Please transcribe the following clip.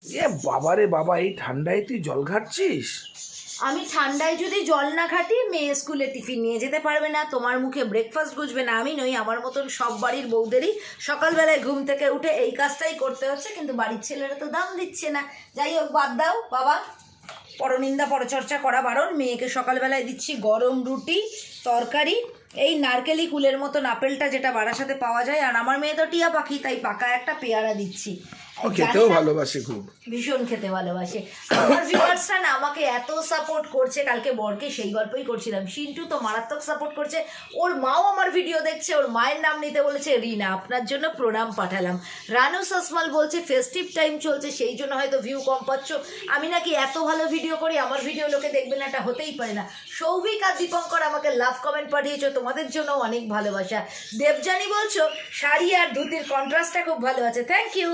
এ বাবা রে বাবা, এই ঠান্ডায় তুই জল ঘাটছিস? আমি ঠান্ডায় যদি জল না ঘাটি মেয়ে স্কুলে টিফিন নিয়ে যেতে পারবে না, তোমার মুখে ব্রেকফাস্ট গুজবে না। আমি নই, আমার মতন সব বাড়ির বউদেরই সকালবেলায় ঘুম থেকে উঠে এই কাজটাই করতে হচ্ছে, কিন্তু বাড়ির ছেলেরা তো দাম দিচ্ছে না। যাই হোক, বাদ দাও বাবা, পরনিন্দা পরচর্চা করা বারণ। মেয়েকে সকালবেলায় দিচ্ছি গরম রুটি, তরকারি, এই নারকেলি কুলের মতন আপেলটা যেটা বারাসাতে পাওয়া যায়, আর আমার মেয়ে তো টিয়া পাখি, তাই পাকা একটা পেয়ারা দিচ্ছি। ও খেতেও ভালোবাসে খুব, ভীষণ খেতে ভালোবাসে। আমার ভিউয়ার্সরা না আমাকে এত সাপোর্ট করছে, কালকে বরকে সেই গল্পই করছিলাম। সিন্টু তো মারাত্মক সাপোর্ট করছে, ওর মাও আমার ভিডিও দেখছে, ওর মায়ের নাম নিতে বলেছে রিনা, আপনার জন্য প্রণাম পাঠালাম। রানু সাসমাল বলছে ফেস্টিভ টাইম চলছে সেই জন্য হয়তো ভিউ কম পাচ্ছ। আমি নাকি এত ভালো ভিডিও করি, আমার ভিডিও লোকে দেখবে না, এটা হতেই পারে না। সৌভিক আর দীপঙ্কর আমাকে লাভ কমেন্ট পাঠিয়েছো, তোমাদের জন্য অনেক ভালোবাসা। দেবজানি বলছো শাড়ি আর ধুতির কন্ট্রাস্টটা খুব ভালো আছে, থ্যাংক ইউ।